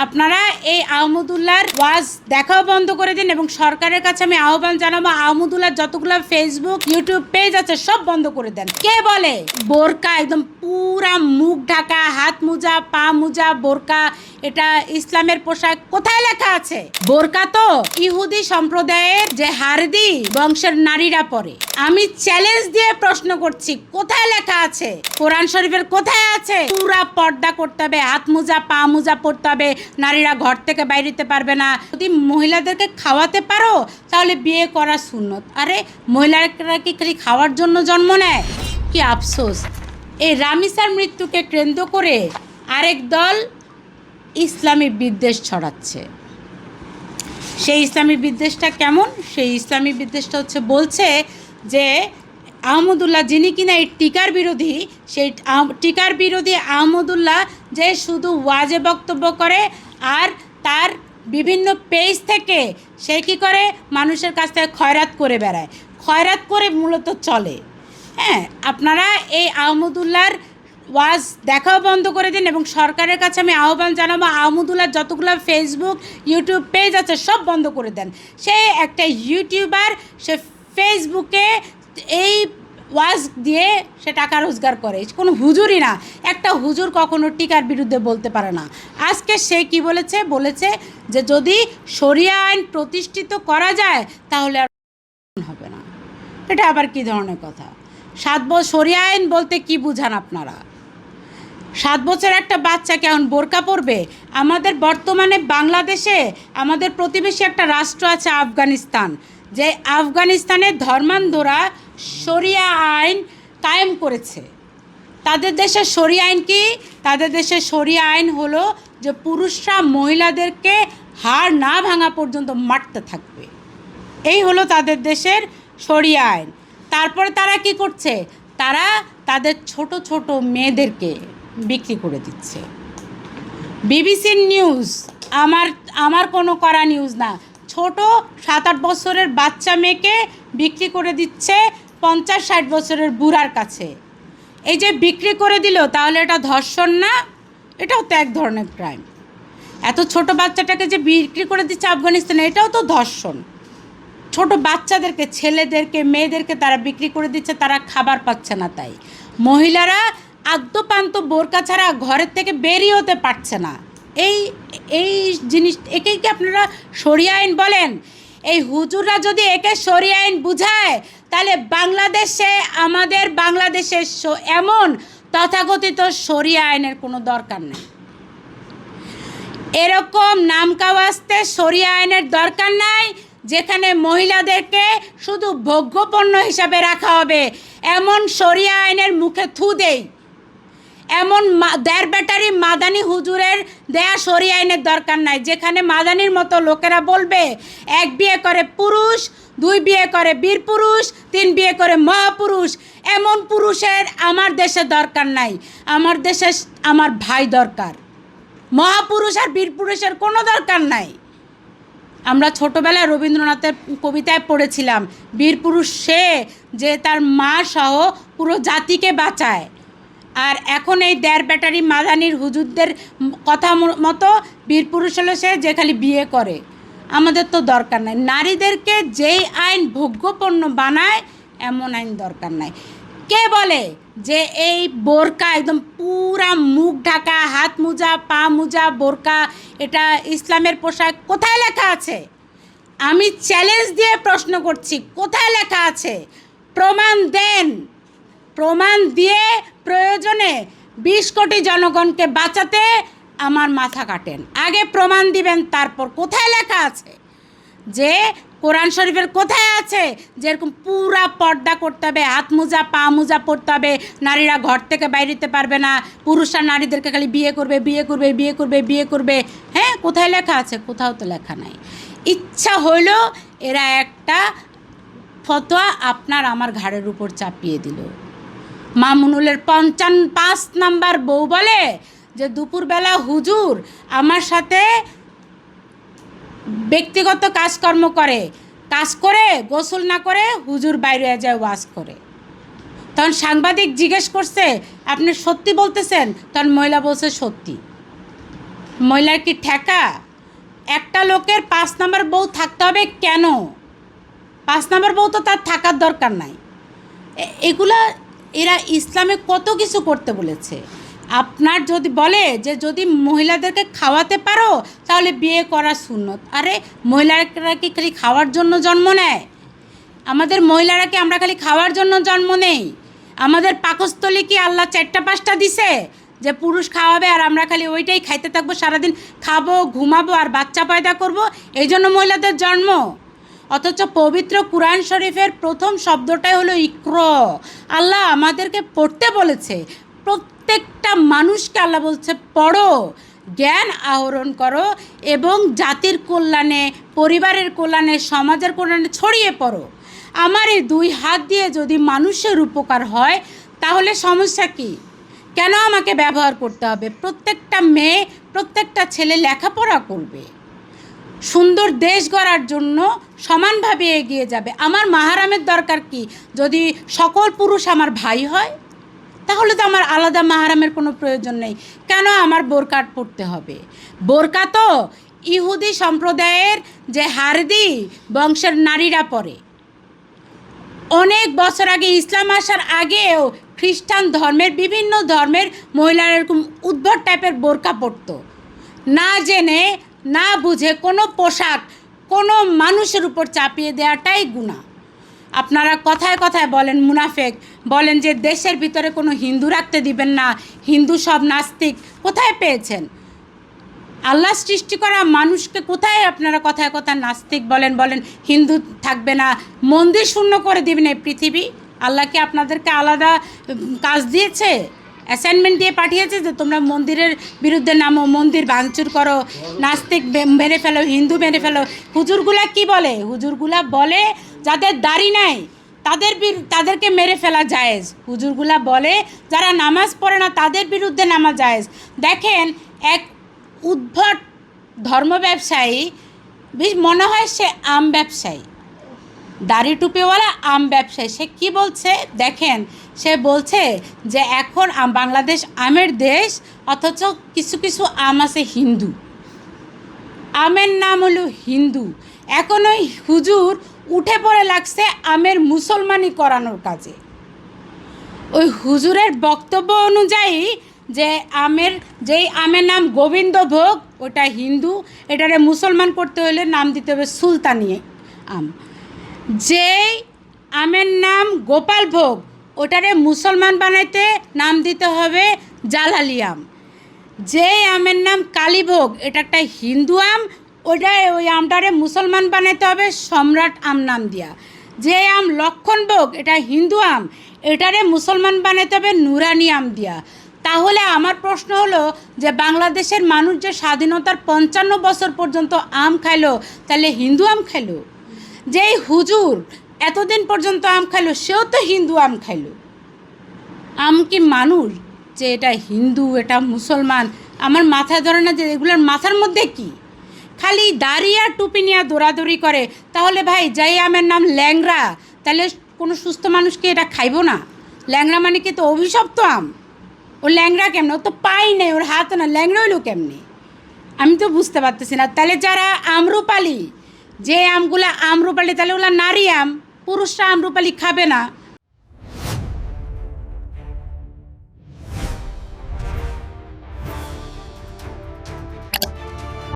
আপনারা এই আহমদুল্লাহর ওয়াজ দেখাও বন্ধ করে দিন এবং সরকারের কাছে আমি আহ্বান জানাবো আহমদুল্লাহর যতগুলো ফেসবুক ইউটিউব পেজ আছে সব বন্ধ করে দেন। কে বলে বোরকা একদম পুরা মুখ ঢাকা, হাত মোজা, পা মোজা, বোরকা এটা ইসলামের পোশাক? কোথায় লেখা আছে? বোরকা তো ইহুদি সম্প্রদায়ের যে হারদি বংশের নারীরা পরে। আমি চ্যালেঞ্জ দিয়ে প্রশ্ন করছি, কোথায় লেখা আছে? কোরআন শরীফের কোথায় আছে পুরা পর্দা করতে হবে, হাত মোজা, পা মোজা পরতে হবে, নারীরা ঘর থেকে বাইরেতে পারবে না? যদি মহিলাদেরকে খাওয়াতে পারো তাহলে বিয়ে করা সুন্নত। আরে মহিলারা কি খালি খাওয়ার জন্য জন্ম নেয়? কি আফসোস! এই রামিসার মৃত্যুকে কেন্দ্র করে আরেক দল ইসলামী বিদ্বেষ ছড়াচ্ছে। সেই ইসলামী বিদ্বেষটা কেমন? সেই ইসলামী বিদ্বেষটা হচ্ছে বলছে যে আহমদুল্লাহ যিনি কিনা এই টিকার বিরোধী, সেই টিকার বিরোধী আহমদুল্লাহ যে শুধু ওয়াজে বক্তব্য করে আর তার বিভিন্ন পেজ থেকে সে কী করে মানুষের কাছ থেকে খয়রাত করে বেড়ায়, খয়রাত করে মূলত চলে। হ্যাঁ, আপনারা এই আহমদুল্লাহর ওয়াজ দেখাও বন্ধ করে দিন এবং সরকারের কাছে আমি আহ্বান জানাবো আহমদুল্লাহর যতগুলো ফেসবুক ইউটিউব পেজ আছে সব বন্ধ করে দেন। সে একটা ইউটিউবার, সে ফেসবুকে এই ওয়াজ দিয়ে সে টাকা রোজগার করে, কোনো হুজুরই না। একটা হুজুর কখনো টিকার বিরুদ্ধে বলতে পারে না। আজকে সে কি বলেছে যে যদি শরিয়া আইন প্রতিষ্ঠিত করা যায় তাহলে আর হবে না। এটা আবার কি ধরনের কথা? 7 বছর শরিয়া আইন বলতে কি বুঝান আপনারা? 7 বছর একটা বাচ্চা কেমন বোরকা পরবে? আমাদের বর্তমানে বাংলাদেশে আমাদের প্রতিবেশী একটা রাষ্ট্র আছে আফগানিস্তান, যে আফগানিস্তানের ধর্মান্ধরা শরিয়া আইন কায়েম করেছে। তাদের দেশের শরিয়া আইন কি? তাদের দেশের শরিয়া আইন হলো যে পুরুষরা মহিলাদেরকে হাড় না ভাঙা পর্যন্ত মারতে থাকবে। এই হলো তাদের দেশের শরিয়া আইন। তারপরে তারা কি করছে? তারা তাদের ছোট ছোট মেয়েদেরকে বিক্রি করে দিচ্ছে। বিবিসির নিউজ, আমার কোনো করা নিউজ না। ছোট 7-8 বছরের বাচ্চা মেয়েকে বিক্রি করে দিচ্ছে 50-60 বছরের বুড়ার কাছে। এই যে বিক্রি করে দিল, তাহলে এটা ধর্ষণ না? এটাও তো এক ধরনের ক্রাইম। এত ছোট বাচ্চাটাকে যে বিক্রি করে দিচ্ছে আফগানিস্তানে, এটাও তো ধর্ষণ। ছোট বাচ্চাদেরকে, ছেলেদেরকে, মেয়েদেরকে তারা বিক্রি করে দিচ্ছে, তারা খাবার পাচ্ছে না। তাই মহিলারা আদ্যপান্ত বোরকা ছাড়া ঘরের থেকে বেরিয়ে হতে পারছে না। এই জিনিস একেই কি আপনারা শরিয়া আইন বলেন? এই হুজুররা যদি একে শরিয়া আইন বুঝায় তাহলে আমাদের বাংলাদেশে এমন তথাকথিত শরিয়া আইনের কোনো দরকার নেই। এরকম নামকাওয়াস্তে শরিয়া আইনের দরকার নাই যেখানে মহিলাদেরকে শুধু ভোগ্যপণ্য হিসাবে রাখা হবে। এমন শরিয়া আইনের মুখে থু দেই। এমন দেড় ব্যাটারি মাদানি হুজুরের দেয়া শরিয়া আইনের দরকার নাই যেখানে মাদানির মতো লোকেরা বলবে 1 বিয়ে করে পুরুষ, 2 বিয়ে করে বীর পুরুষ, 3 বিয়ে করে মহাপুরুষ। এমন পুরুষের আমার দেশে দরকার নাই। আমার দেশে আমার ভাই দরকার। মহাপুরুষ আর বীর পুরুষের কোনো দরকার নাই। আমরা ছোটোবেলায় রবীন্দ্রনাথের কবিতায় পড়েছিলাম, বীর পুরুষ সে যে তার মা সহ পুরো জাতিকে বাঁচায়। আর এখন এই দেড় ব্যাটারি মাদানির হুজুরদের কথা মতো বীর পুরুষ হলো সে যে খালি বিয়ে করে। আমাদের তো দরকার নাই। নারীদেরকে যেই আইন ভোগ্যপণ্য বানায় এমন আইন দরকার নাই। কে বলে যে এই বোরকা একদম পুরা মুখ ঢাকা, হাত মোজা, পা মোজা, বোরকা এটা ইসলামের পোশাক? কোথায় লেখা আছে? আমি চ্যালেঞ্জ দিয়ে প্রশ্ন করছি, কোথায় লেখা আছে? প্রমাণ দেন। প্রমাণ দিয়ে প্রয়োজনে 20 কোটি জনগণকে বাঁচাতে আমার মাথা কাটেন। আগে প্রমাণ দিবেন, তারপর কোথায় লেখা আছে? যে কোরআন শরীফের কোথায় আছে যেরকম পুরা পর্দা করতে হবে, হাত মোজা, পা মোজা পরতে হবে, নারীরা ঘর থেকে বাইরেতে পারবে না, পুরুষরা নারীদেরকে খালি বিয়ে করবে, বিয়ে করবে, বিয়ে করবে, বিয়ে করবে? হ্যাঁ, কোথায় লেখা আছে? কোথাও তো লেখা নাই। ইচ্ছা হইল এরা একটা ফতোয়া আপনার আমার ঘাড়ের উপর চাপিয়ে দিল। মামুনুলের 55 নাম্বার বউ বলে যে দুপুরবেলা হুজুর আমার সাথে ব্যক্তিগত কাজকর্ম করে, কাজ করে গোসল না করে হুজুর বাইরে যায় ওয়াজ করে। তখন সাংবাদিক জিজ্ঞেস করছে আপনি সত্যি বলতেছেন? তখন মহিলা বলছে সত্যি। মহিলার কি ঠেকা? একটা লোকের 5 নম্বর বউ থাকতে হবে কেন? 5 নম্বর বউ তো তার থাকার দরকার নাই। এগুলা এরা ইসলামে কত কিছু করতে বলেছে। আপনার যদি বলে যে যদি মহিলাদেরকে খাওয়াতে পারো তাহলে বিয়ে করা সুন্নত। আরে মহিলারা কি খালি খাওয়ার জন্য জন্ম নেয়? আমাদের মহিলারা কি আমরা খালি খাওয়ার জন্য জন্ম নেই? আমাদের পাকস্থলী কি আল্লাহ 4টা 5টা দিছে যে পুরুষ খাওয়াবে আর আমরা খালি ওইটাই খাইতে থাকবো, সারাদিন খাবো, ঘুমাবো আর বাচ্চা পয়দা করব? এই জন্য মহিলাদের জন্ম। অথচ পবিত্র কুরআন শরীফের প্রথম শব্দটাই হলো ইকর। আল্লাহ আমাদেরকে পড়তে বলেছে। প্রত্যেকটা মানুষকে আল্লাহ বলছে পড়ো, জ্ঞান আহরণ করো এবং জাতির কল্যাণে, পরিবারের কল্যাণে, সমাজের কল্যাণে ছড়িয়ে পড়ো। আমার এই 2 হাত দিয়ে যদি মানুষের উপকার হয় তাহলে সমস্যা কী? কেন আমাকে ব্যবহার করতে হবে? প্রত্যেকটা মেয়ে, প্রত্যেকটা ছেলে লেখাপড়া করবে, সুন্দর দেশ গড়ার জন্য সমানভাবে এগিয়ে যাবে। আমার মাহারামের দরকার কি? যদি সকল পুরুষ আমার ভাই হয় তাহলে তো আমার আলাদা মাহারামের কোনো প্রয়োজন নেই। কেন আমার বোরকা পরতে হবে? বোরকা তো ইহুদি সম্প্রদায়ের যে হারদি বংশের নারীরা পরে। অনেক বছর আগে, ইসলাম আসার আগেও খ্রিস্টান ধর্মের, বিভিন্ন ধর্মের মহিলারা এরকম উদ্ভট টাইপের বোরকা পরতো। না জেনে না বুঝে কোনো পোশাক কোনো মানুষের উপর চাপিয়ে দেওয়াটাই গুনাহ। আপনারা কথায় কথায় বলেন মুনাফেক, বলেন যে দেশের ভিতরে কোনো হিন্দু রাখতে দিবেন না, হিন্দু সব নাস্তিক। কোথায় পেয়েছেন? আল্লাহ সৃষ্টি করা মানুষকে কোথায় আপনারা কথায় কথায় নাস্তিক বলেন, বলেন হিন্দু থাকবে না, মন্দির শূন্য করে দিবেন এই পৃথিবী? আল্লাহ কি আপনাদেরকে আলাদা কাজ দিয়েছে? অ্যাসাইনমেন্ট দিয়ে পাঠিয়েছে যে তোমরা মন্দিরের বিরুদ্ধে নামো, মন্দির ভাঙচুর করো, নাস্তিক মেরে ফেলো, হিন্দু মেরে ফেলো? হুজুরগুলা কি বলে? হুজুরগুলা বলে যাদের দাড়ি নাই তাদেরকে মেরে ফেলা জায়েজ। হুজুরগুলা বলে যারা নামাজ পড়ে না তাদের বিরুদ্ধে নামা জায়েজ। দেখেন, এক উদ্ভট ধর্ম ব্যবসায়ী, মনে হয় সে আম ব্যবসায়ী, দাড়ি টুপিওয়ালা আম ব্যবসায়ী, সে কি বলছে দেখেন। সে বলছে যে এখন বাংলাদেশ আমের দেশ, অথচ কিছু কিছু আম আছে হিন্দু, আমের নাম হলো হিন্দু। এখন ওই হুজুর উঠে পড়ে লাগছে আমের মুসলমানি করানোর কাজে। ওই হুজুরের বক্তব্য অনুযায়ী যে যেই আমের নাম গোবিন্দভোগ ওটা হিন্দু, এটারে মুসলমান করতে হলে নাম দিতে হবে সুলতানি আম। যেই আমের নাম গোপালভোগ ওটারে মুসলমান বানাইতে নাম দিতে হবে জালালি আম। যেই আমের নাম কালীভোগ এটা একটা হিন্দু আম, ওই আমটারে মুসলমান বানাইতে হবে সম্রাট আম নাম দিয়া। যে আম লক্ষণভোগ এটা হিন্দু আম, এটারে মুসলমান বানাইতে হবে নুরানি আম দিয়া। তাহলে আমার প্রশ্ন হলো যে বাংলাদেশের মানুষ যে স্বাধীনতার 55 বছর পর্যন্ত আম খাইলো, তাহলে হিন্দু আম খাইলো? যেই হুজুর এতদিন পর্যন্ত আম খাইলো সেও তো হিন্দু আম খাইলো। আম কি মানুষ যে এটা হিন্দু এটা মুসলমান? আমার মাথায় ধরে না যে এগুলোর মাথার মধ্যে কি? খালি দাড়ি আর টুপি নিয়ে দৌড়াদৌড়ি করে। তাহলে ভাই যাই আমের নাম ল্যাংড়া, তাহলে কোনো সুস্থ মানুষকে এটা খাইবো না? ল্যাংড়া মানে কি তো অভিশপ্ত আম? ও ল্যাংড়া কেমন? ও তো পাই নেই, ওর হাত না, ল্যাংড়া হইলো কেমনি? আমি তো বুঝতে পারতেছি না। তাহলে যারা আমরুপালি, যে আমগুলা আমরুপালি, তাহলে ওগুলো নারী আম, পুরুষরা আমরুপালি খাবে না।